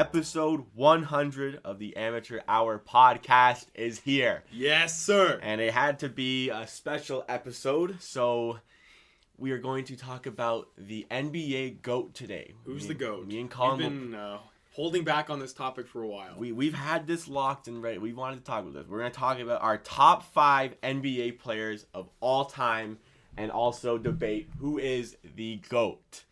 Episode 100 of the Amateur Hour podcast is here. Yes, sir. And it had to be a special episode, so we are going to talk about the NBA GOAT today. Who's the GOAT? Me and Colin. We've been holding back on this topic for a while. We've had this locked and ready. We wanted to talk about this. We're going to talk about our top 5 NBA players of all time and also debate who is the GOAT.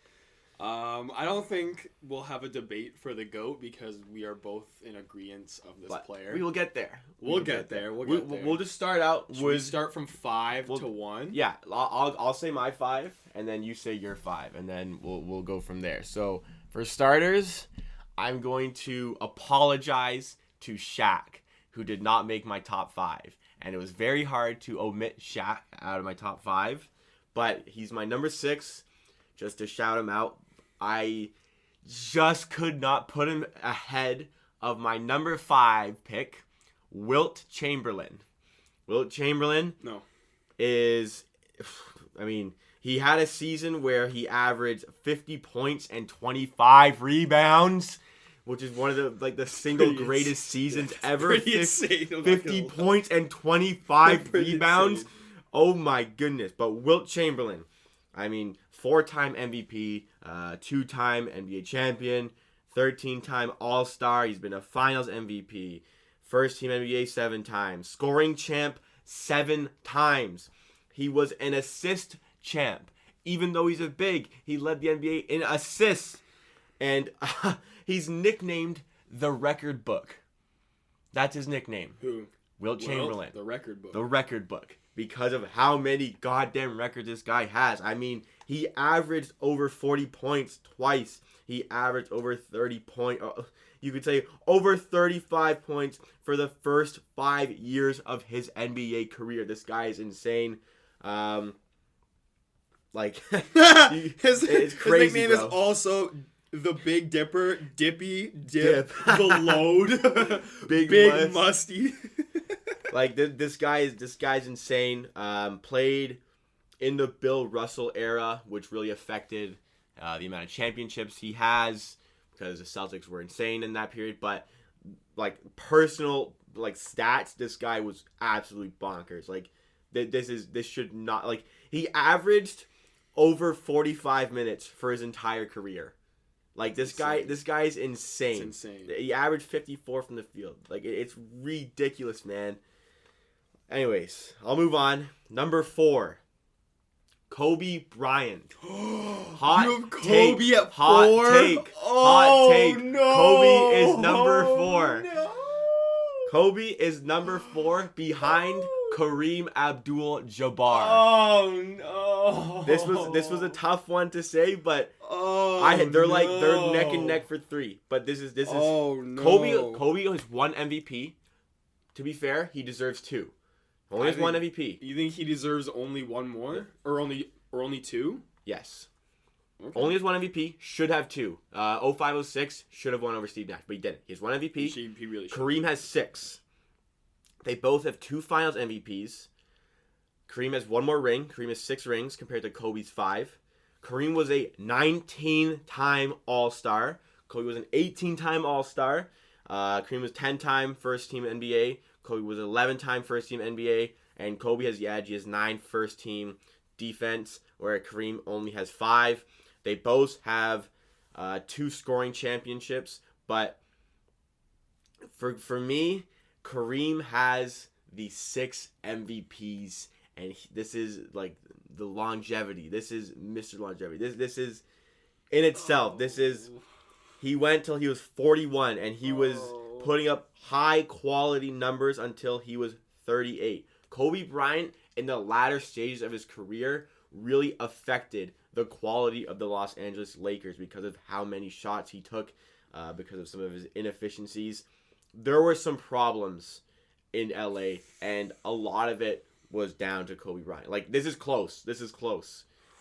I don't think we'll have a debate for the GOAT because we are both in agreement of this player. We will get there. We'll get there. We'll just start out Should we start from 5 to 1? Yeah, I'll say my 5, and then you say your 5, and then we'll go from there. So for starters, I'm going to apologize to Shaq, who did not make my top 5, and it was very hard to omit Shaq out of my top 5, but he's my number 6. Just to shout him out, I just could not put him ahead of my number 5 pick, Wilt Chamberlain. Wilt Chamberlain is, he had a season where he averaged 50 points and 25 rebounds, which is one of the single greatest seasons ever. 50 points and 25 rebounds. Insane. Oh my goodness. But Wilt Chamberlain, 4-time MVP, 2-time NBA champion, 13-time All-Star. He's been a Finals MVP, first-team NBA 7 times, scoring champ 7 times. He was an assist champ. Even though he's a big, he led the NBA in assists. And he's nicknamed the Record Book. That's his nickname. Who? Wilt Chamberlain. The Record Book. The Record Book. Because of how many goddamn records this guy has. He averaged over 40 points twice. He averaged over 30 points. You could say over 35 points for the first 5 years of his NBA career. This guy is insane. It's crazy. His nickname bro. is also the Big Dipper, Dippy, Dip. The Load, Big Musty. This guy's insane. Played in the Bill Russell era, which really affected the amount of championships he has because the Celtics were insane in that period. But personal stats, this guy was absolutely bonkers. This should not he averaged over 45 minutes for his entire career. This guy is insane. It's insane. He averaged 54 from the field. It's ridiculous, man. Anyways, I'll move on. Number 4, Kobe Bryant. Hot Kobe take. at 4? Hot take. Oh, hot take. No. Kobe is number 4. No. Kobe is number 4 behind Kareem Abdul-Jabbar. Oh no. This was a tough one to say, but they're neck and neck for 3. But this is no. Kobe has 1 MVP. To be fair, he deserves 2. Only has 1 MVP. You think he deserves only 1 more? Or only 2? Yes. Okay. Only has 1 MVP. Should have 2. 05-06 should have won over Steve Nash, but he didn't. He has 1 MVP. He really should. Kareem has 6. They both have 2 Finals MVPs. Kareem has 1 more ring. Kareem has 6 rings compared to Kobe's 5. Kareem was a 19-time All-Star. Kobe was an 18-time All-Star. Kareem was 10-time first-team NBA. Kobe was 11-time first-team NBA. And Kobe has 9 first-team defense, where Kareem only has 5. They both have 2 scoring championships. But for me, Kareem has the 6 MVPs. And this is the longevity. This is Mr. Longevity. This is in itself. He went till he was 41, and he was putting up high quality numbers until he was 38. Kobe Bryant, in the latter stages of his career, really affected the quality of the Los Angeles Lakers because of how many shots he took, because of some of his inefficiencies. There were some problems in LA, and a lot of it was down to Kobe Bryant. This is close.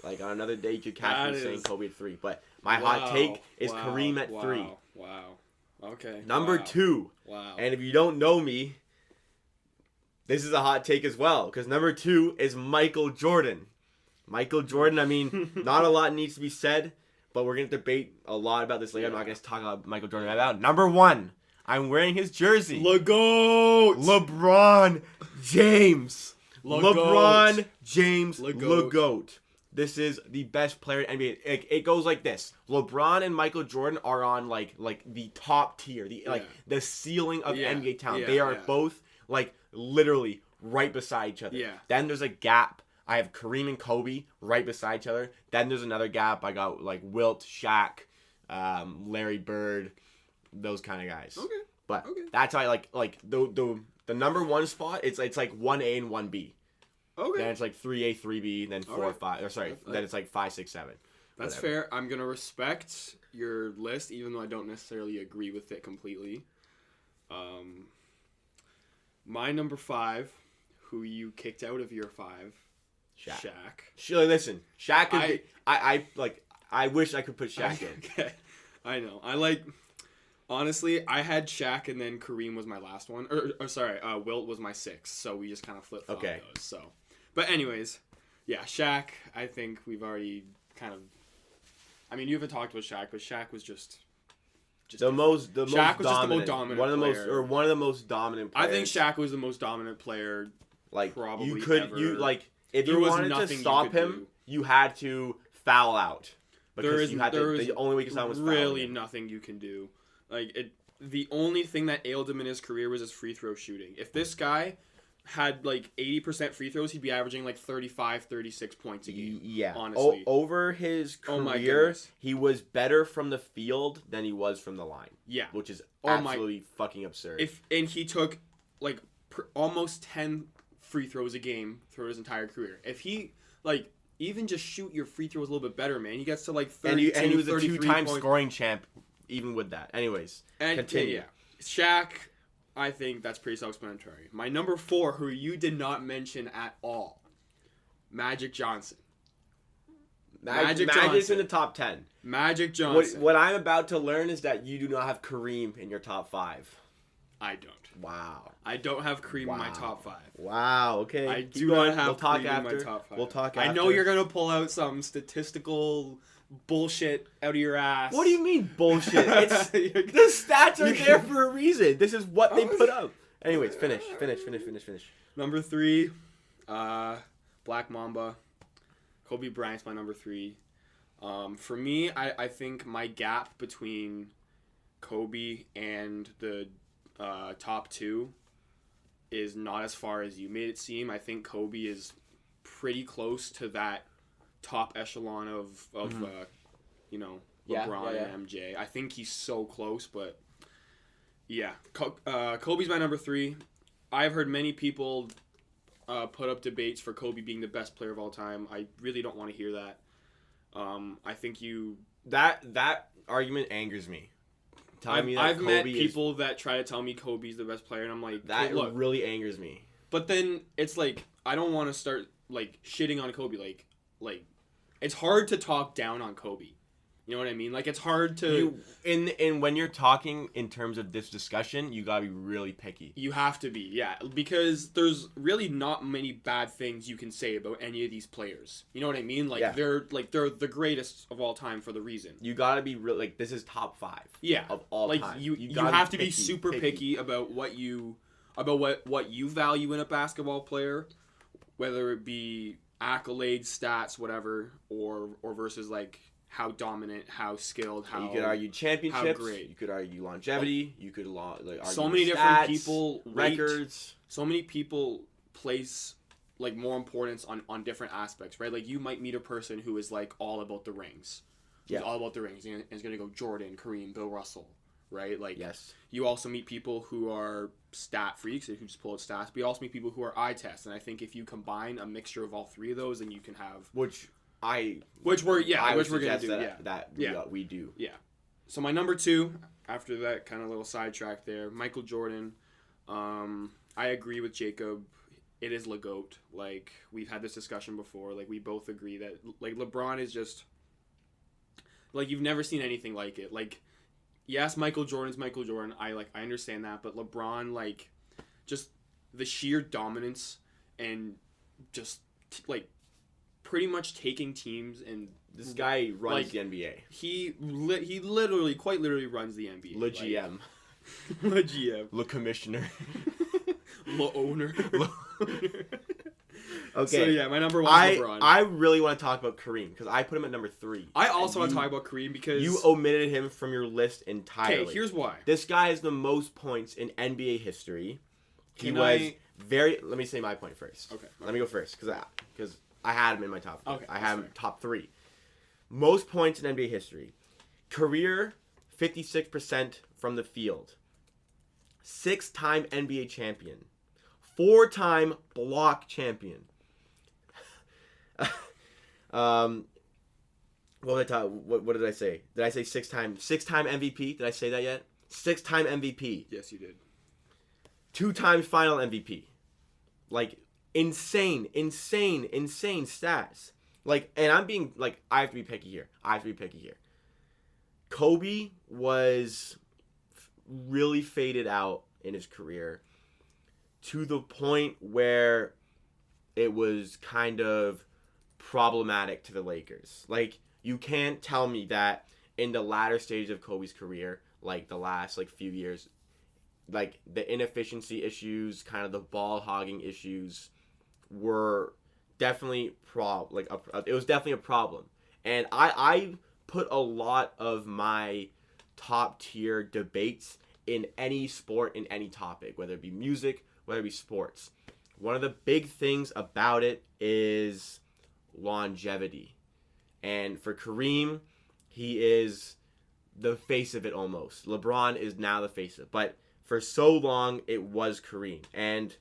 On another day, you could catch me saying Kobe at 3. But my hot take is Kareem at 3. Wow. Okay. Number 2. Wow. And if you don't know me, this is a hot take as well. Because number 2 is Michael Jordan. Michael Jordan, not a lot needs to be said. but we're gonna debate a lot about this later. I'm not gonna talk about Michael Jordan right now. Number 1, I'm wearing his jersey. LeGoat. LeBron James. LeBron James. LeGoat. This is the best player in NBA. It goes like this: LeBron and Michael Jordan are on like the top tier, the ceiling of NBA talent. They are both like literally right beside each other. Yeah. Then there's a gap. I have Kareem and Kobe right beside each other. Then there's another gap. I got like Wilt, Shaq, Larry Bird, those kind of guys. Okay. But that's how I like the number 1 spot. It's like 1A and 1B. Okay. Then it's like 3A, 3B, then 4, 5. Or sorry, then it's like 5, 6, 7. That's whatever. fair. I'm gonna respect your list, even though I don't necessarily agree with it completely. My number 5, who you kicked out of year 5, Shaq. Listen, Shaq could I wish I could put Shaq in. Okay. I know. Honestly, I had Shaq and then Kareem was my last one. Wilt was my 6th. So we just kind of flip-flopped those. So, but anyways, yeah, Shaq, I think we've already kind of... I mean, you haven't talked about Shaq, but Shaq was just the most Shaq was dominant. just the most dominant one of the most dominant players. I think Shaq was the most dominant player probably ever. If you wanted to stop him, you had to foul out. Because the only way you could stop him was fouling really him. Nothing you can do. The only thing that ailed him in his career was his free throw shooting. If this guy had 80% free throws, he'd be averaging 35, 36 points a game. Yeah. Honestly. Over his career, he was better from the field than he was from the line. Yeah. Which is absolutely fucking absurd. And he took almost 10 free throws a game throughout his entire career. If he even just shoot your free throws a little bit better, man. He gets to 30, and he was a 2-time points. Scoring champ even with that. Anyways, continue. Yeah. Shaq, I think that's pretty self-explanatory. My number 4, who you did not mention at all, Magic Johnson. Magic's in the top 10. Magic Johnson. What I'm about to learn is that you do not have Kareem in your top 5. I don't. Wow. I don't have Kareem in my top 5. Wow. Okay. I do not have Kareem in my top 5. We'll talk after. I know you're gonna pull out some statistical bullshit out of your ass. What do you mean bullshit? The stats are there for a reason. This is what they put up. Anyways, finish. Number 3, Black Mamba. Kobe Bryant's my number 3. For me, I think my gap between Kobe and the top 2 is not as far as you made it seem. I think Kobe is pretty close to that top echelon of LeBron and MJ. I think he's so close, but yeah. Kobe's my number 3. I've heard many people put up debates for Kobe being the best player of all time. I really don't want to hear that. I think that argument angers me. I've met people that try to tell me Kobe's the best player, and I'm like, that really angers me. But then it's I don't want to start shitting on Kobe. It's hard to talk down on Kobe. You know what I mean? It's hard to... when you're talking in terms of this discussion, you gotta be really picky. You have to be, yeah. Because there's really not many bad things you can say about any of these players. You know what I mean? They're the greatest of all time for the reason. You gotta be this is top 5. Yeah. Of all time. You have to be super picky about what you value in a basketball player, whether it be accolades, stats, whatever, or versus how dominant, how skilled, how... You could argue championships. How great. You could argue longevity. You could argue so many stats, different people records. So many people place more importance on different aspects, right? You might meet a person who is all about the rings. He's all about the rings. And it's going to go Jordan, Kareem, Bill Russell, right? Yes. You also meet people who are stat freaks who just pull out stats, but you also meet people who are eye tests. And I think if you combine a mixture of all 3 of those, then you can have... Which we're gonna do. We do. Yeah. So my number 2, after that kind of little sidetrack there, Michael Jordan. I agree with Jacob. It is LeGoat. We've had this discussion before. We both agree that LeBron is just you've never seen anything like it. Yes, Michael Jordan's Michael Jordan. I understand that, but LeBron just the sheer dominance and just pretty much taking teams and this guy runs like, the NBA. He literally, quite literally runs the NBA. Le GM. Le GM. Le commissioner. Le owner. Okay. So yeah, my number one is LeBron. I really want to talk about Kareem because I put him at number 3. I also want to talk about Kareem because you omitted him from your list entirely. Okay, here's why. This guy has the most points in NBA history. Let me say my point first. Okay. Let me go first because I had him in my top 3. Okay. I have him top 3. Most points in NBA history. Career 56% from the field. 6-time NBA champion. 4-time block champion. What did I say? Did I say 6-time MVP? Did I say that yet? 6-time MVP. Yes, you did. 2-time final MVP. Like insane stats. Like, and I'm being like, I have to be picky here. Kobe was really faded out in his career to the point where it was kind of problematic to the Lakers. Like, you can't tell me that in the latter stage of Kobe's career, like the last few years, like the inefficiency issues, kind of the ball hogging issues were definitely it was definitely a problem. And I put a lot of my top tier debates in any sport, in any topic, whether it be music, whether it be sports. One of the big things about it is longevity. And for Kareem, he is the face of it almost. LeBron is now the face of it. But for so long, it was Kareem. And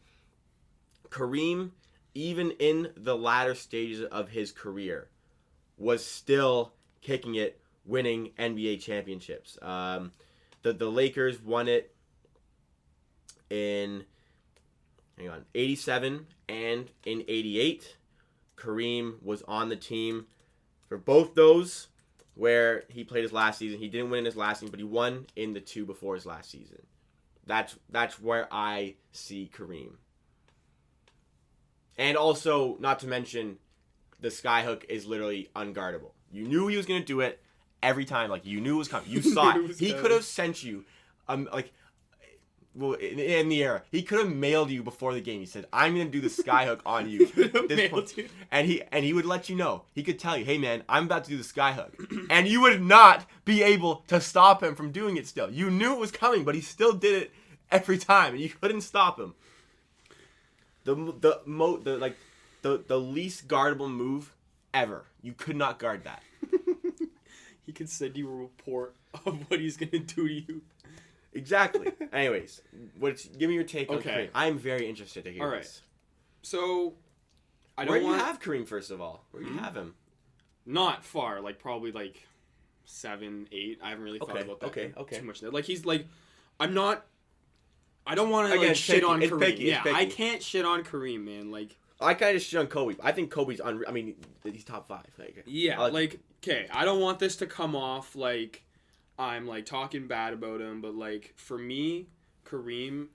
Kareem, even in the latter stages of his career, was still kicking it, winning NBA championships. The Lakers won it in 87 and in 88. Kareem was on the team for both those where he played his last season. He didn't win in his last season, but he won in the 2 before his last season. That's where I see Kareem. And also, not to mention, the skyhook is literally unguardable. You knew he was going to do it every time. Like, you knew it was coming. You saw it. He could have sent you, in the era, he could have mailed you before the game. He said, "I'm going to do the skyhook on you." And he would let you know. He could tell you, "Hey, man, I'm about to do the skyhook." And you would not be able to stop him from doing it still. You knew it was coming, but he still did it every time, and you couldn't stop him. The least guardable move ever. You could not guard that. He could send you a report of what he's gonna do to you. Exactly. Anyways, give me your take on Okay. Kareem. I'm very interested to hear All right. this. So, Where do you have Kareem, first of all? Where do you have him? Not far. Probably 7, 8. I haven't really thought about that Okay. too much. He's I'm not. I don't want to shit on Kareem. Picky. I can't shit on Kareem, man. I kind of shit on Kobe. I think Kobe's he's top 5. Okay, I don't want this to come off like I'm talking bad about him, but for me, Kareem,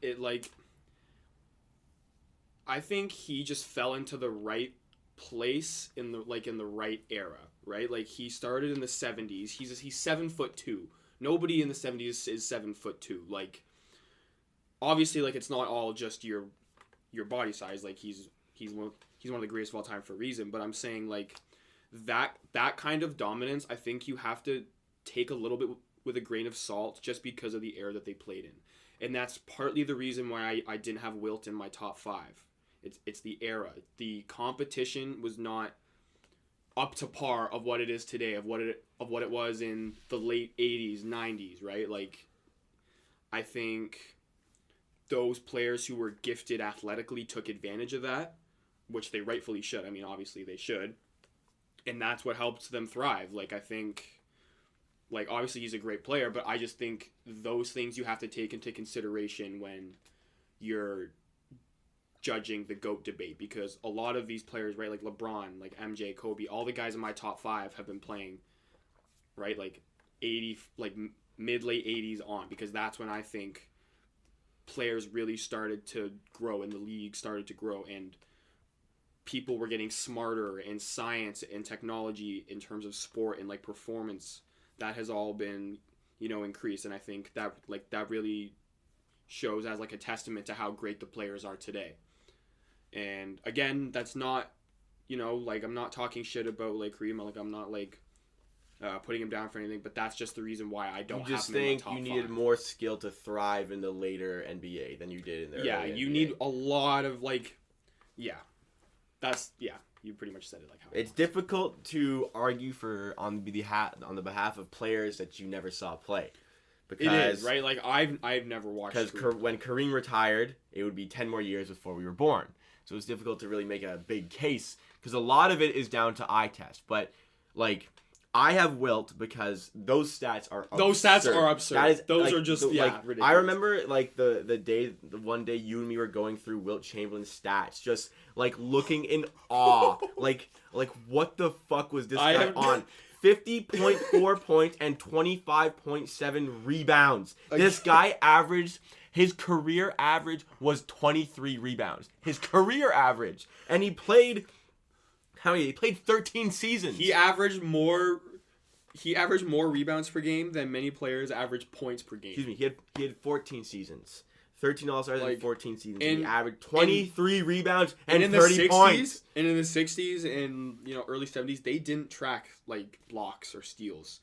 I think he just fell into the right place in the right era, right? He started in the 70s. He's 7'2". Nobody in the 70s is 7'2". Obviously, it's not all just your body size. He's one of the greatest of all time for a reason. But I'm saying that kind of dominance, I think you have to take a little bit with a grain of salt just because of the era that they played in, and that's partly the reason why I didn't have Wilt in my top 5. It's the era. The competition was not up to par of what it is today, of what it was in the late 80s, 90s, right? I think those players who were gifted athletically took advantage of that, which they rightfully should. Obviously they should. And that's what helped them thrive. I think, obviously he's a great player, but I just think those things you have to take into consideration when you're judging the GOAT debate, because a lot of these players, right, LeBron, MJ, Kobe, all the guys in my top 5 have been playing, right, 80, mid-late 80s on, because that's when I think players really started to grow and the league started to grow. And people were getting smarter in science and technology in terms of sport and like performance, that has all been, you know, increased. And I think that like that really shows as like a testament to how great the players are today. And again, that's not, you know, like I'm not talking shit about like Kareem, like I'm not like putting him down for anything, but that's just the reason why I don't have him in my top five. You just think you needed more skill to thrive in the later NBA than you did in the early NBA. You need a lot of like, you pretty much said it like how it's difficult to argue on the behalf of players that you never saw play. Because, it is, right? Like I've never watched. Because when Kareem retired, it would be 10 more years before we were born. So it's difficult to really make a big case because a lot of it is down to eye test. But like I have Wilt because those stats are absurd. Those stats are absurd. That is, those like, are just ridiculous. I remember like the one day you and me were going through Wilt Chamberlain's stats, just like looking in awe, like what the fuck was this guy on? 50.4 points and 25.7 rebounds. This guy averaged. His career average was 23 rebounds. His career average. And he played... How many? He played 13 seasons. He averaged more rebounds per game than many players average points per game. Excuse me. He had 14 seasons. 13 All-Stars and 14 seasons. And he averaged 23 rebounds and 30 points. And in the 60s and, you know, early 70s, they didn't track like blocks or steals.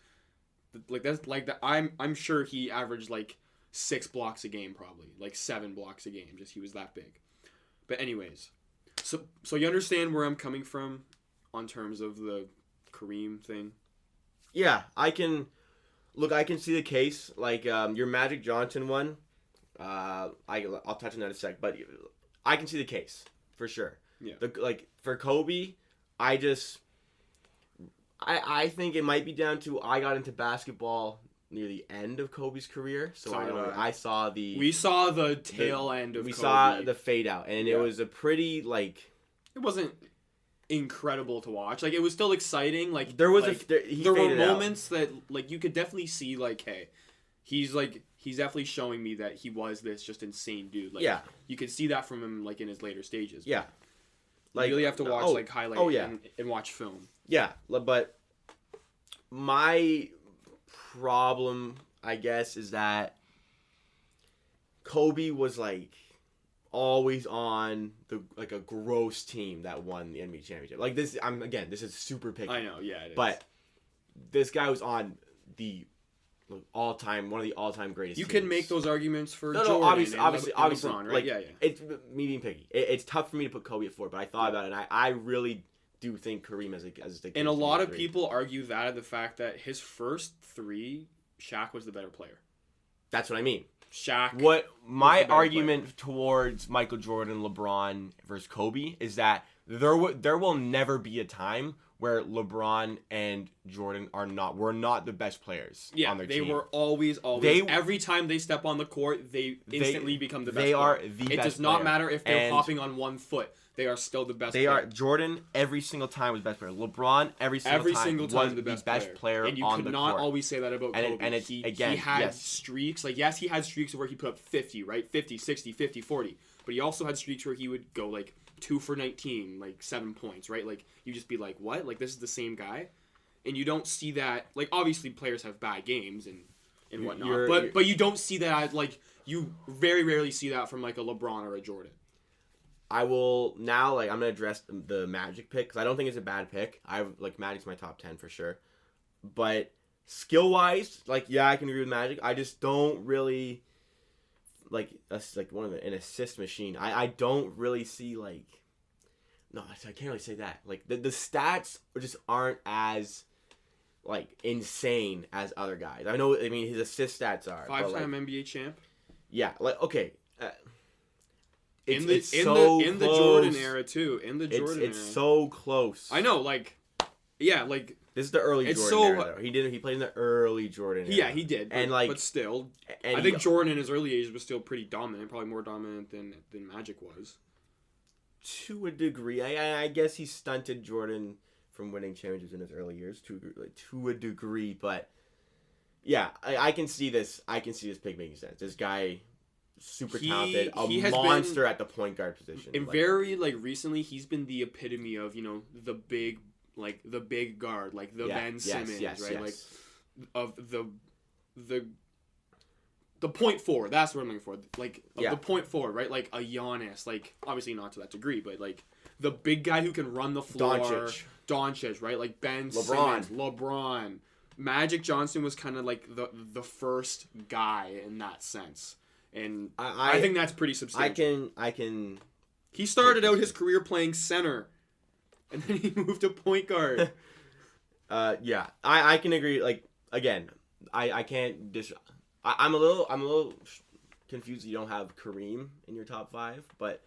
Like that's like that. I'm sure he averaged like 6 blocks a game, probably like 7 blocks a game. Just he was that big. But anyways, so you understand where I'm coming from on terms of the Kareem thing. Yeah, I can see the case. Like your Magic Johnson one. I'll touch on that in a sec, but I can see the case for sure. Yeah. Like for Kobe, I think it might be down to I got into basketball near the end of Kobe's career, so we saw the tail end of Kobe. We saw the fade out, and it was a pretty like. It wasn't incredible to watch. Like it was still exciting. Like there was there were moments that like you could definitely see like, hey, he's definitely showing me that he was this just insane dude. Like you could see that from him like in his later stages. Yeah. Like you really have to watch highlights and watch film. Yeah, but my problem, I guess, is that Kobe was like always on a gross team that won the NBA championship. Like this, this is super picky. I know, yeah, it is. But this guy was on one of the all-time greatest. You teams. can make those arguments for Jordan. No, obviously, LeBron, right? Like, yeah. It's me being picky. It's tough for me to put Kobe at 4, but I thought about it, and I really do think Kareem as the. And a lot of people argue that the fact that his first 3, Shaq was the better player. That's what I mean. Shaq. What my argument towards Michael Jordan, LeBron versus Kobe is that there will never be a time where LeBron and Jordan were not the best players on their team. They were always. Every time they step on the court, they instantly become the best player. They are the best player. It does not matter if they're hopping on one foot. They are still the best player. Jordan every single time was the best player. LeBron every single time was the best player on the court. And you could not always say that about Kobe. And he had streaks. Like, yes, he had streaks where he put up 50, right? 50, 60, 50, 40. But he also had streaks where he would go, like, 2 for 19, like 7 points, right? Like, you just be like, what? Like, this is the same guy? And you don't see that. Like, obviously, players have bad games and whatnot. But you don't see that. Like, you very rarely see that from, like, a LeBron or a Jordan. I will now, I'm going to address the Magic pick, because I don't think it's a bad pick. Magic's my top 10 for sure. But skill-wise, I can agree with Magic. I just don't really, an assist machine. I don't really see, no, I can't really say that. The stats just aren't as, insane as other guys. His assist stats are. 5-time NBA champ? Yeah, okay. In the Jordan era too. It's so close. I know, this is the early Jordan era. Though. He played in the early Jordan era. Yeah, he did. But still, I think Jordan in his early age was still pretty dominant, probably more dominant than Magic was. To a degree, I guess he stunted Jordan from winning championships in his early years to a degree, but yeah, I can see this. I can see this pick making sense. This guy super talented, he has monster at the point guard position. And very recently, he's been the epitome of the big guard, like the Ben Simmons, right? Like of the point forward. That's what I'm looking for. Like the point forward, right? Like a Giannis, like obviously not to that degree, but like the big guy who can run the floor. Doncic, right? Like Ben Simmons, LeBron. Magic Johnson was kind of like the first guy in that sense. And I think that's pretty substantial. I can. He started out his career playing center, and then he moved to point guard. Yeah, I can agree. Like again, I can't I'm a little confused that you don't have Kareem in your top 5, but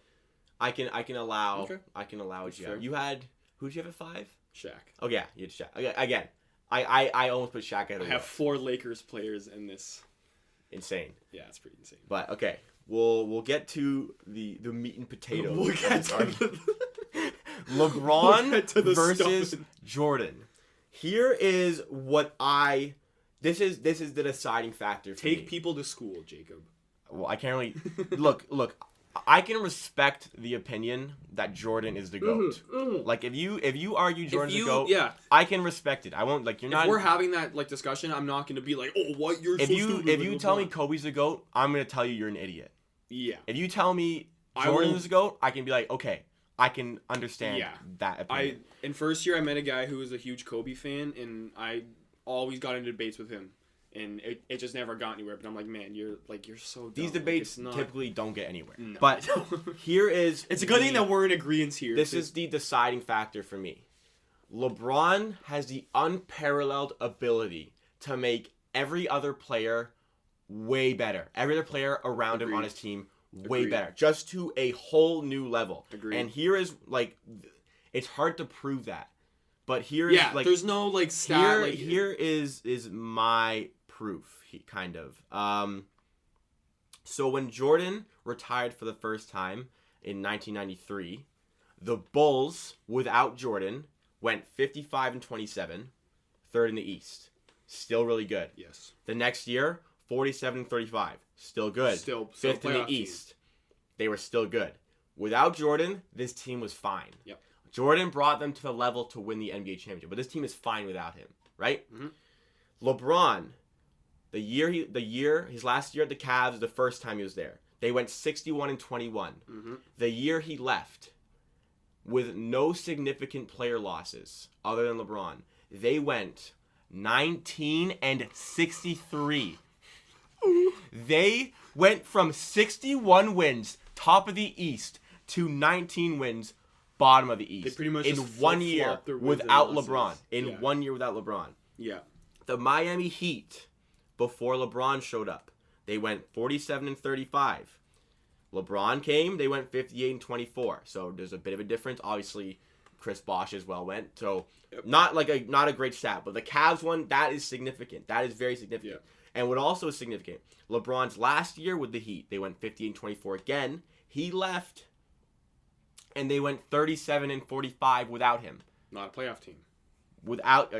I can allow what you have. You had who did you have at 5? Shaq. Oh yeah, you had Shaq. Okay, again, I almost put Shaq at. I have 4 Lakers players in this. Insane. Yeah, it's pretty insane. But okay, we'll get to the meat and potatoes. We'll get to LeBron versus Jordan. Here is what this is the deciding factor for me. Take people to school, Jacob. Well, I can't really look. I can respect the opinion that Jordan is the GOAT. Like if you argue Jordan's the GOAT, I can respect it. I won't If we're having that discussion, I'm not going to be like, oh, what you're. If you tell me Kobe's the GOAT, I'm going to tell you you're an idiot. Yeah. If you tell me Jordan's the GOAT, I can be like, okay, I can understand that opinion. In first year, I met a guy who was a huge Kobe fan, and I always got into debates with him. And it just never got anywhere. But I'm like, man, you're so dumb. These debates typically don't get anywhere. No. But here is... It's a good thing that we're in agreement here. This is the deciding factor for me. LeBron has the unparalleled ability to make every other player way better. Every other player around him on his team way better. Just to a whole new level. Agreed. And here is, it's hard to prove that. But here is, there's no, stat. Here is my... proof, kind of. So when Jordan retired for the first time in 1993, the Bulls, without Jordan, went 55-27, third in the East. Still really good. Yes. The next year, 47-35, still good. Still fifth in the East. Team. They were still good. Without Jordan, this team was fine. Yep. Jordan brought them to the level to win the NBA championship, but this team is fine without him, right? Mm-hmm. LeBron. His last year at the Cavs, the first time he was there, they went 61-21. Mm-hmm. The year he left, with no significant player losses other than LeBron, they went 19-63. They went from 61 wins, top of the East, to 19 wins, bottom of the East. They pretty much in 1 year without LeBron. In 1 year without LeBron. Yeah. The Miami Heat, before LeBron showed up, they went 47-35. LeBron came, they went 58-24. So there's a bit of a difference. Obviously, Chris Bosh as well went. So not a great stat, but the Cavs one, that is significant. That is very significant. Yeah. And what also is significant, LeBron's last year with the Heat, they went 58-24 again. He left, and they went 37-45 without him. Not a playoff team. Not a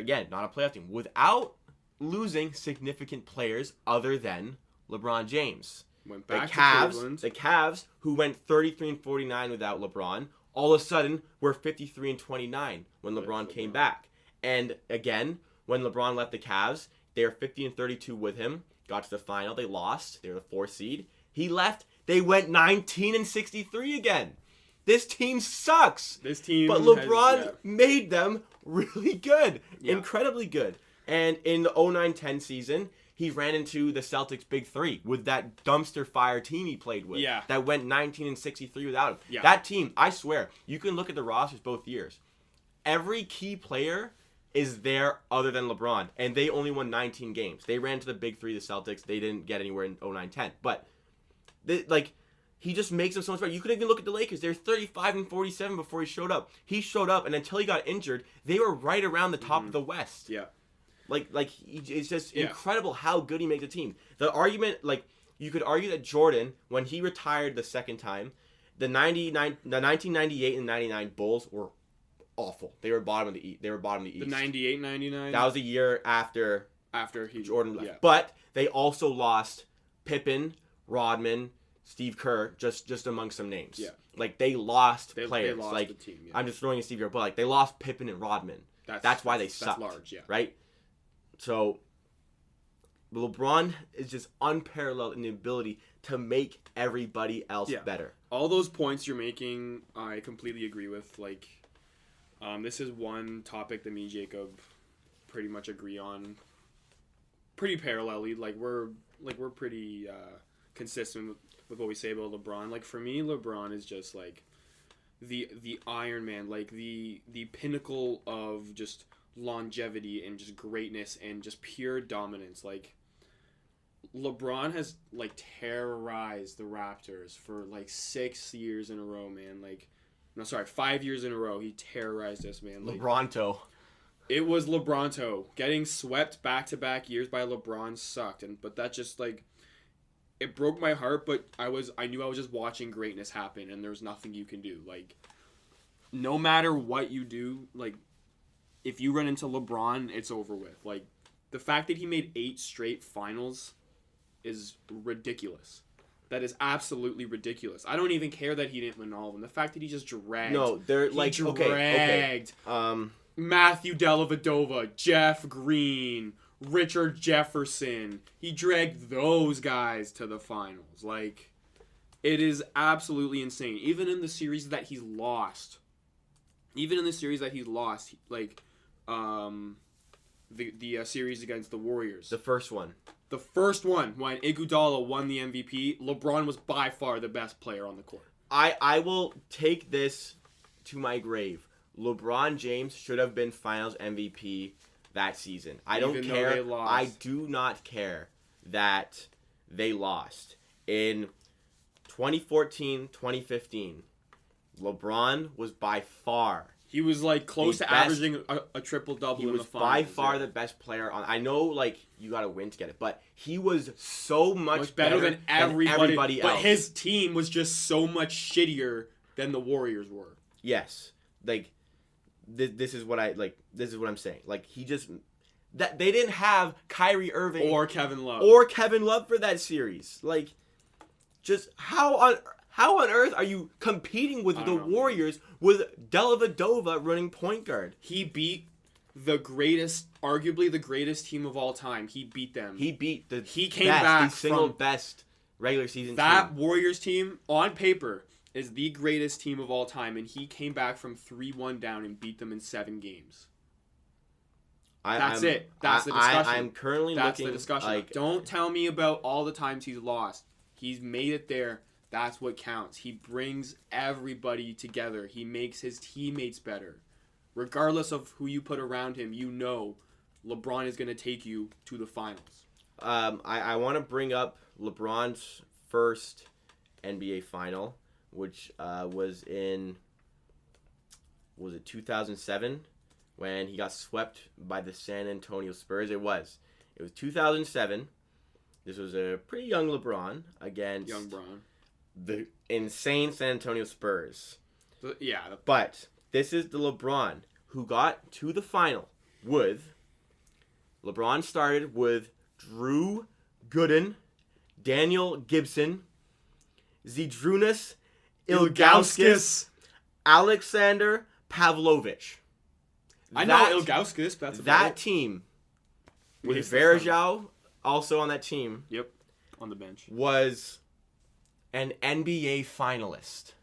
playoff team. Without losing significant players other than LeBron James. Went back to Cleveland. The Cavs, who went 33-49 without LeBron, all of a sudden were 53-29 when LeBron came back. And again, when LeBron left the Cavs, they were 50-32 with him. Got to the final, they lost. They were the 4th seed. He left, they went 19-63 again. This team sucks. This team, but LeBron made them really good, incredibly good. And in the 09-10 season, he ran into the Celtics' big three with that dumpster fire team he played with. Yeah. That went 19-63 without him. Yeah. That team, I swear, you can look at the rosters both years. Every key player is there other than LeBron, and they only won 19 games. They ran to the big three, the Celtics. They didn't get anywhere in 09-10. But, he just makes them so much better. You could even look at the Lakers. They were 35-47 before he showed up. He showed up, and until he got injured, they were right around the top of the West. Yeah. It's just incredible how good he makes a team. The argument, you could argue that Jordan, when he retired the second time, the 1998 and 99 Bulls were awful. They were bottom of the East. The 98-99? That was the year after Jordan left. Yeah. But they also lost Pippen, Rodman, Steve Kerr, just among some names. Yeah. Like, they lost players. They lost like, the team, yeah. I'm just throwing in Steve Kerr, but, like, they lost Pippen and Rodman. That's why they sucked. That's large, yeah. Right? So, LeBron is just unparalleled in the ability to make everybody else better. All those points you're making, I completely agree with. Like, this is one topic that me and Jacob pretty much agree on pretty parallelly. Like, we're pretty consistent with what we say about LeBron. Like, for me, LeBron is just like the Iron Man, like the pinnacle of just longevity and just greatness and just pure dominance. Like, LeBron has like terrorized the Raptors for like 6 years in a row, man. Like, no, sorry, 5 years in a row he terrorized us, man. Like, LeBronto. It was LeBronto. Getting swept back-to-back years by LeBron sucked, but that just like it broke my heart. But I knew I was just watching greatness happen, and there's nothing you can do. Like, no matter what you do, like if you run into LeBron, it's over with. Like, the fact that he made 8 straight finals is ridiculous. That is absolutely ridiculous. I don't even care that he didn't win all of them. The fact that he just dragged. No, they're like dragged. Okay. Matthew Dellavedova, Jeff Green, Richard Jefferson. He dragged those guys to the finals. Like, it is absolutely insane. Even in the series that he's lost. Like, the series against the Warriors. The first one. The first one, when Iguodala won the MVP, LeBron was by far the best player on the court. I will take this to my grave. LeBron James should have been Finals MVP that season. I don't care. They lost. I do not care that they lost. In 2014, 2015, LeBron was by far. He was like close to averaging a triple-double in the finals. He was by far the best player on. I know, like, you got to win to get it, but he was so much better than everybody else. But his team was just so much shittier than the Warriors were. Yes, like this is what I'm saying. Like, he just that they didn't have Kyrie Irving or Kevin Love for that series. Like, just how on earth are you competing with the Warriors with Dellavedova running point guard? He beat arguably the greatest team of all time. He beat them. He beat the single best regular season that team. Warriors team, on paper, is the greatest team of all time, and he came back from 3-1 down and beat them in 7 games. That's the discussion. I'm currently That's looking. the discussion. Like, don't tell me about all the times he's lost. He's made it there. That's what counts. He brings everybody together. He makes his teammates better. Regardless of who you put around him, you know LeBron is going to take you to the finals. I want to bring up LeBron's first NBA final, which was in 2007 when he got swept by the San Antonio Spurs. It was 2007. This was a pretty young LeBron against the insane San Antonio Spurs. But this is the LeBron who got to the final with... LeBron started with Drew Gooden, Daniel Gibson, Zydrunas Ilgauskas, Alexander Pavlovich. I know Ilgauskas, but that's about that team, with Varejao also on that team. Yep, on the bench. Was an NBA finalist.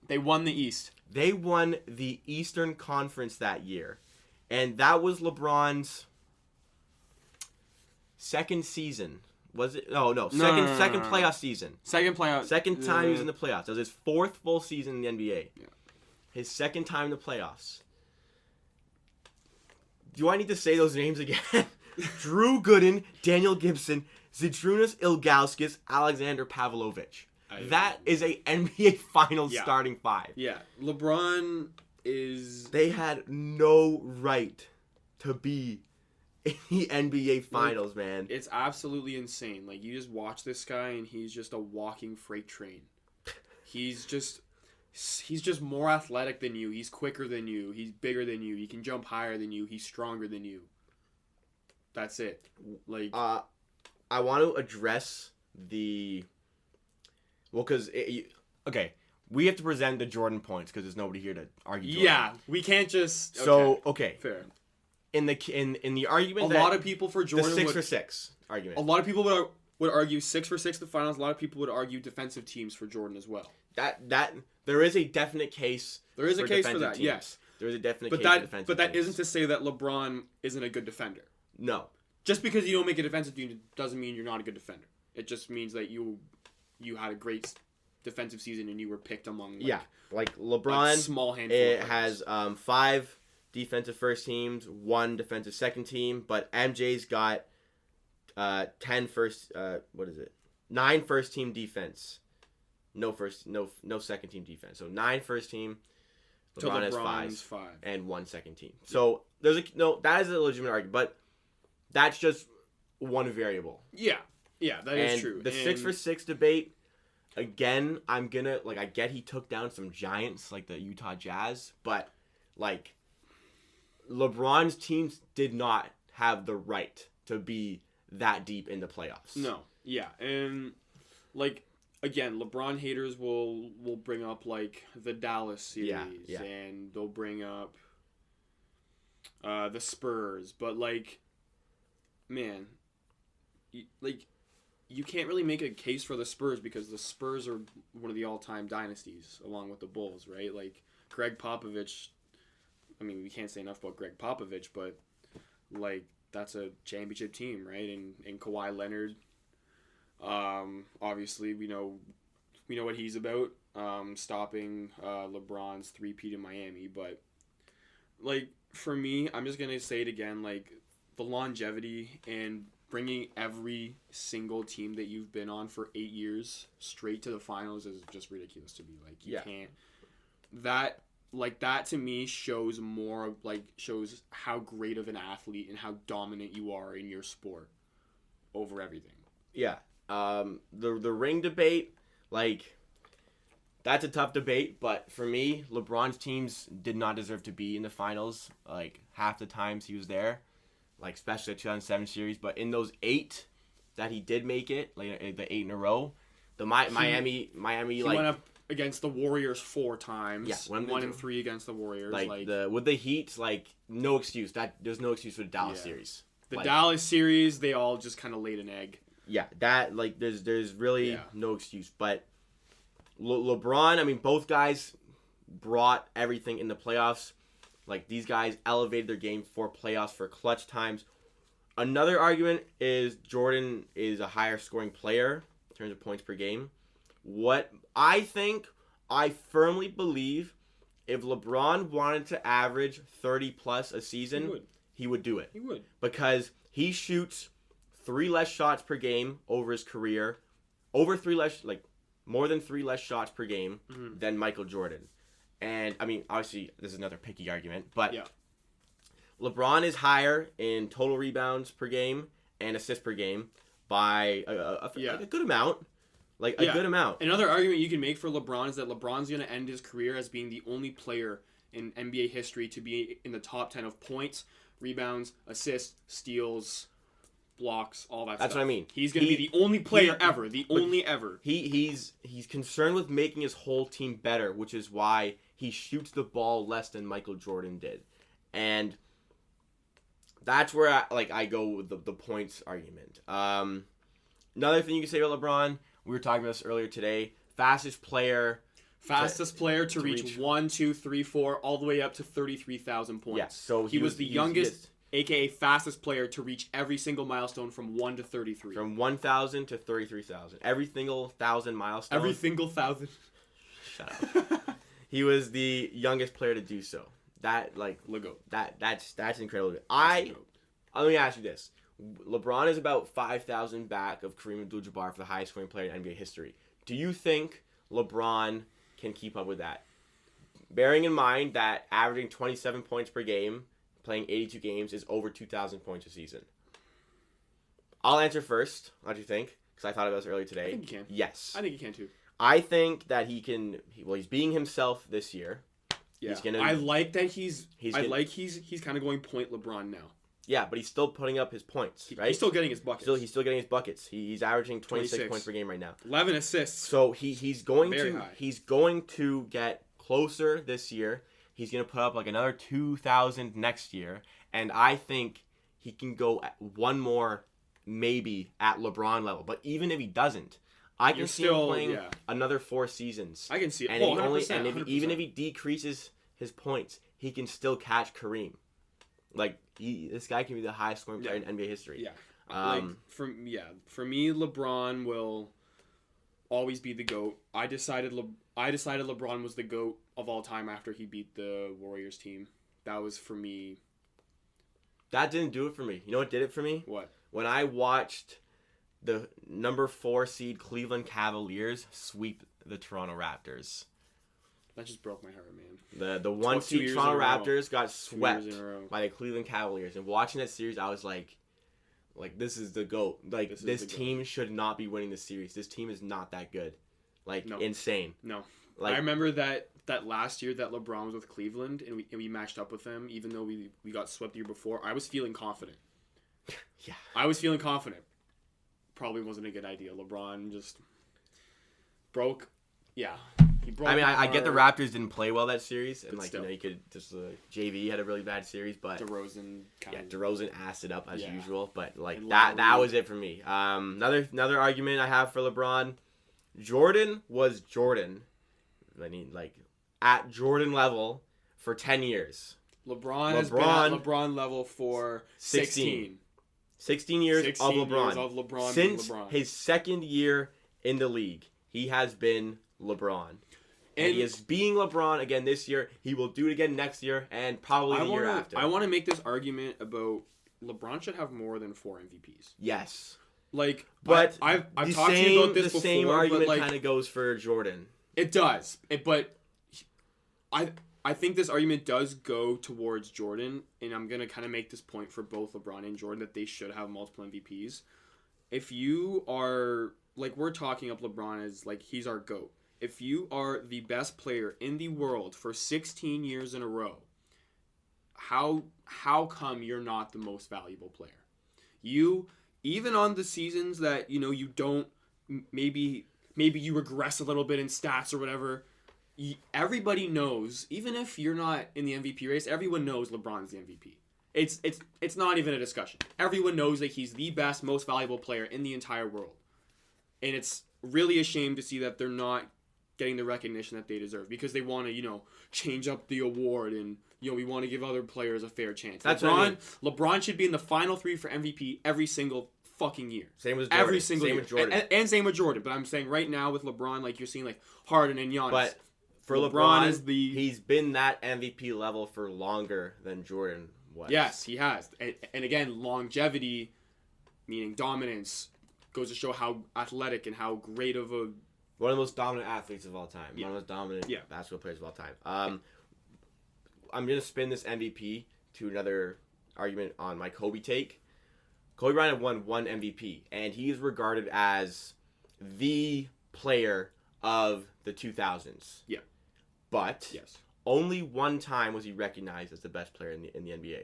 They won the East. They won the Eastern Conference that year. And that was LeBron's second season. Was it? Oh, no. Second playoff season. Second time he was in the playoffs. That was his 4th full season in the NBA. Yeah. His second time in the playoffs. Do I need to say those names again? Drew Gooden, Daniel Gibson, Zydrunas Ilgauskas, Alexander Pavlovich. That is a NBA Finals starting 5. Yeah. LeBron is... They had no right to be in the NBA Finals, man. It's absolutely insane. Like, you just watch this guy, and he's just a walking freight train. He's just more athletic than you. He's quicker than you. He's bigger than you. He can jump higher than you. He's stronger than you. That's it. Like, I want to address the Well, because okay, we have to present the Jordan points because there's nobody here to argue. Jordan. Yeah, we can't just. So okay, fair. In the argument, a lot of people for Jordan the 6 for 6 argument. A lot of people would argue 6 for 6 the finals. A lot of people would argue defensive teams for Jordan as well. That there is a definite case. There is a case for that. Teams. Yes, there is a definite case for defensive. But that teams. isn't to say that LeBron isn't a good defender. No. Just because you don't make a defensive team doesn't mean you're not a good defender. It just means that you had a great defensive season and you were picked among like LeBron. A small handful. It has 5 defensive first teams, 1 defensive second team, but MJ's got 9 first team defense. No second team defense. So 9 first team. LeBron has 5 and 1 second team. So that is a legitimate argument, but that's just one variable. Yeah, that is true. The 6 for 6 debate, again, I get he took down some giants like the Utah Jazz, but like LeBron's teams did not have the right to be that deep in the playoffs. No, yeah, and like again, LeBron haters will bring up like the Dallas series, and they'll bring up the Spurs, but like, man, you can't really make a case for the Spurs because the Spurs are one of the all-time dynasties along with the Bulls, right? Like Greg Popovich. I mean, we can't say enough about Greg Popovich, but like that's a championship team, right? And Kawhi Leonard, obviously we know what he's about, stopping LeBron's three-peat in Miami. But like for me, I'm just gonna say it again, like the longevity and bringing every single team that you've been on for 8 years straight to the finals is just ridiculous to me. Like you can't. That to me shows how great of an athlete and how dominant you are in your sport over everything. Yeah. The ring debate, like that's a tough debate, but for me, LeBron's teams did not deserve to be in the finals. Like half the times he was there, like especially the 2007 series, but in those 8 that he did make it, like the 8 in a row, the Miami he like went up against the Warriors 4 times. Yeah, 1 and 3 against the Warriors. With the Heat, like no excuse. There's no excuse for the Dallas series. The Dallas series, they all just kind of laid an egg. Yeah, that like there's really no excuse. But LeBron, I mean, both guys brought everything in the playoffs. Like these guys elevated their game for playoffs for clutch times. Another argument is Jordan is a higher scoring player in terms of points per game. What I firmly believe, if LeBron wanted to average 30 plus a season, he would do it. He would. Because he shoots 3 less shots per game over his career, more than 3 less shots per game than Michael Jordan. And I mean, obviously, this is another picky argument, but LeBron is higher in total rebounds per game and assists per game by a good amount. Like a good amount. Another argument you can make for LeBron is that LeBron's going to end his career as being the only player in NBA history to be in the top 10 of points, rebounds, assists, steals, blocks, all that stuff. That's what I mean. He's going to be the only player ever. The only ever. He's concerned with making his whole team better, which is why he shoots the ball less than Michael Jordan did. And that's where I go with the points argument. Another thing you can say about LeBron, we were talking about this earlier today. Fastest player to reach 1, 2, 3, 4, all the way up to 33,000 points. Yes, so he was the youngest, aka fastest player to reach every single milestone from 1 to 33. From 1,000 to 33,000. Every single 1,000 milestone. Every single 1,000. Shut up. He was the youngest player to do so. That's incredible. Let me ask you this. LeBron is about 5,000 back of Kareem Abdul-Jabbar for the highest scoring player in NBA history. Do you think LeBron can keep up with that? Bearing in mind that averaging 27 points per game, playing 82 games, is over 2,000 points a season. I'll answer first. What do you think? Because I thought about this earlier today. I think he can. Yes. I think he can too. I think that he can. He's being himself this year. Yeah. I like that he's kind of going point LeBron now. Yeah, but he's still putting up his points, right? He's still getting his buckets. He's still getting his buckets. He's averaging 26 points per game right now. 11 assists. So he's going Very to high. he's going to get closer this year. He's going to put up like another 2,000 next year, and I think he can go one more maybe at LeBron level. But even if he doesn't, I can see him playing another 4 seasons. I can see it. And, even if he decreases his points, he can still catch Kareem. Like this guy can be the highest scoring player in NBA history. Yeah. For me, LeBron will always be the GOAT. I decided LeBron was the GOAT of all time after he beat the Warriors team. That was for me. That didn't do it for me. You know what did it for me? What? When I watched the number 4 seed Cleveland Cavaliers sweep the Toronto Raptors. That just broke my heart, man. The 1 seed Toronto Raptors got swept by the Cleveland Cavaliers. And watching that series, I was like this is the GOAT. Like, this team should not be winning this series. This team is not that good. Like, insane. No. Like, I remember that last year that LeBron was with Cleveland and we matched up with them, even though we got swept the year before. I was feeling confident. Yeah. I was feeling confident. Probably wasn't a good idea. LeBron just broke. Yeah. He broke. I mean, I get the Raptors didn't play well that series, and still. you could just JV had a really bad series, but DeRozan DeRozan assed it up as usual, but that was it for me. Another argument I have for LeBron, Jordan was Jordan. I mean, at Jordan level for 10 years. LeBron has been at LeBron level for 16. 16 years 16 of LeBron. Years of LeBron. Since his second year in the league, he has been LeBron. And he is being LeBron again this year. He will do it again next year and probably the year after. I want to make this argument about LeBron should have more than 4 MVPs. Yes. But I've talked to you about this before. The same argument kind of goes for Jordan. It does. But I think this argument does go towards Jordan, and I'm going to kind of make this point for both LeBron and Jordan that they should have multiple MVPs. If you are, we're talking up LeBron as, he's our GOAT. If you are the best player in the world for 16 years in a row, how come you're not the most valuable player? You, even on the seasons that, you don't, maybe you regress a little bit in stats or whatever, everybody knows, even if you're not in the MVP race, everyone knows LeBron's the MVP. It's not even a discussion. Everyone knows that he's the best, most valuable player in the entire world. And it's really a shame to see that they're not getting the recognition that they deserve because they want to, change up the award and, we want to give other players a fair chance. That's what I mean. LeBron should be in the final 3 for MVP every single fucking year. Same with Jordan. Every single year. With Jordan. And same with Jordan. But I'm saying right now with LeBron, you're seeing Harden and Giannis. But for LeBron he's been that MVP level for longer than Jordan was. Yes, he has. And again, longevity, meaning dominance, goes to show how athletic and how great of a... One of the most dominant athletes of all time. Yeah. One of the most dominant basketball players of all time. I'm going to spin this MVP to another argument on my Kobe take. Kobe Bryant won 1 MVP, and he is regarded as the player of the 2000s. Yeah. But only 1 time was he recognized as the best player in the NBA.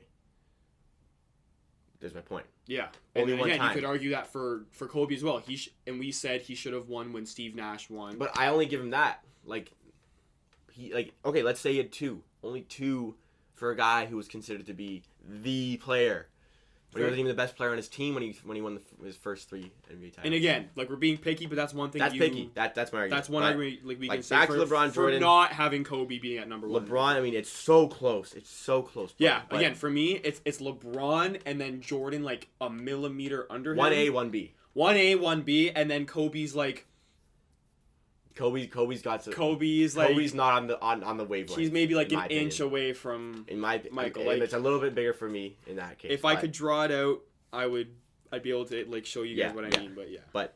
There's my point. Yeah. Only and one again, time. you could argue that for Kobe as well. And we said he should have won when Steve Nash won. But I only give him that. Okay, let's say he had 2. Only 2 for a guy who was considered to be the player. But he wasn't even the best player on his team when he won his first 3 NBA titles. And again, we're being picky, but that's one thing. That's picky. That's my argument. That's one argument we can say back for, to LeBron, for Jordan, not having Kobe being at number 1. LeBron, I mean, it's so close. It's so close. Yeah, again, for me, it's LeBron and then Jordan a millimeter under him. 1A, 1B. 1A, 1B, and then Kobe's Kobe's got some. Kobe's not on the wavelegth. He's maybe an inch away from Michael. And it's a little bit bigger for me in that case. If I could draw it out, I'd be able to show you guys what I mean. But yeah. But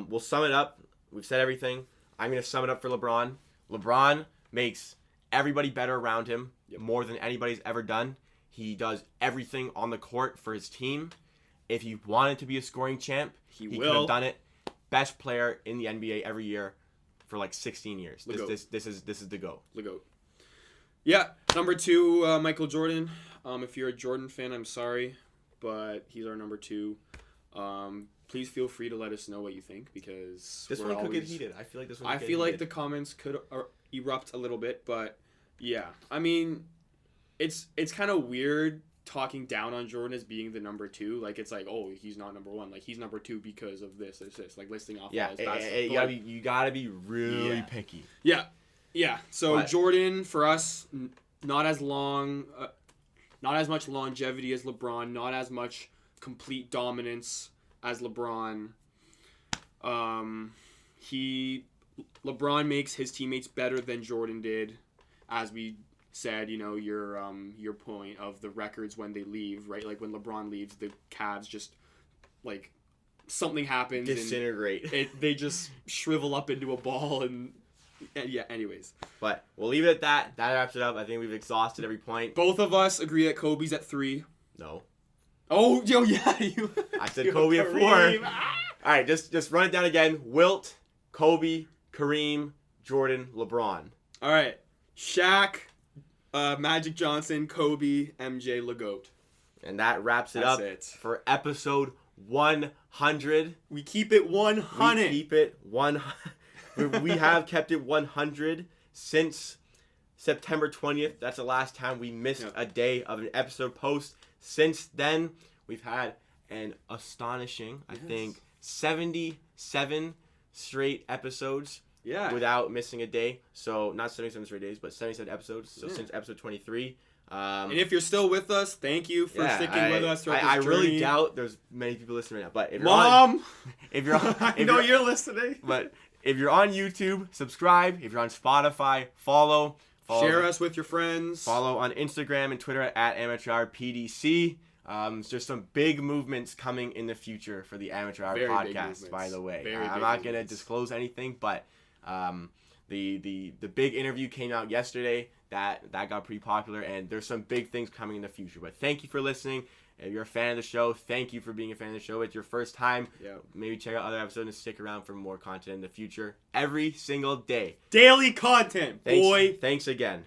we'll sum it up. We've said everything. I'm gonna sum it up for LeBron. LeBron makes everybody better around him more than anybody's ever done. He does everything on the court for his team. If he wanted to be a scoring champ, he could have done it. Best player in the NBA every year for 16 years. This is the GOAT. The GOAT. Yeah, number 2, Michael Jordan. If you're a Jordan fan, I'm sorry. but he's our number 2. Please feel free to let us know what you think, because This one could get heated. I feel like this one. I feel like the comments could erupt a little bit, but yeah, I mean, it's kind of weird talking down on Jordan as being the number 2. Like, it's like, oh, he's not number 1. Like, he's number 2 because of this. Like listing off. Yeah, all his best. you gotta be really picky. Yeah. So But Jordan for us, not as long, not as much longevity as LeBron, not as much complete dominance as LeBron. LeBron makes his teammates better than Jordan did, as we said. Your point of the records when they leave, right? Like when LeBron leaves, the Cavs just like something happens, disintegrate. And they just shrivel up into a ball, and yeah. Anyways, but we'll leave it at that. That wraps it up. I think we've exhausted every point. Both of us agree that Kobe's at 3. No. Oh, yeah, you. I said Kobe at 4. All right, just run it down again. Wilt, Kobe, Kareem, Jordan, LeBron. All right, Shaq, Magic Johnson, Kobe, MJ, LeGoat. And that wraps it up for episode 100. We keep it 100. We keep it 100. We have kept it 100 since September 20th. That's the last time we missed a day of an episode post. Since then, we've had an astonishing, I think, 77 straight episodes without missing a day. So, not 77 straight days, but 77 episodes. So, since episode 23. And if you're still with us, thank you for sticking with us throughout this journey. I really doubt there's many people listening right now. But if you're Mom! I know you're listening. But if you're on YouTube, subscribe. If you're on Spotify, follow. Share us with your friends. Follow on Instagram and Twitter at AmateurPDC. There's some big movements coming in the future for the Amateur Hour podcast, by the way. I'm not going to disclose anything, but the big interview came out yesterday. That got pretty popular, and there's some big things coming in the future. But thank you for listening. If you're a fan of the show, thank you for being a fan of the show. It's your first time. Maybe check out other episodes and stick around for more content in the future. Every single day. Daily content, boy. Thanks again.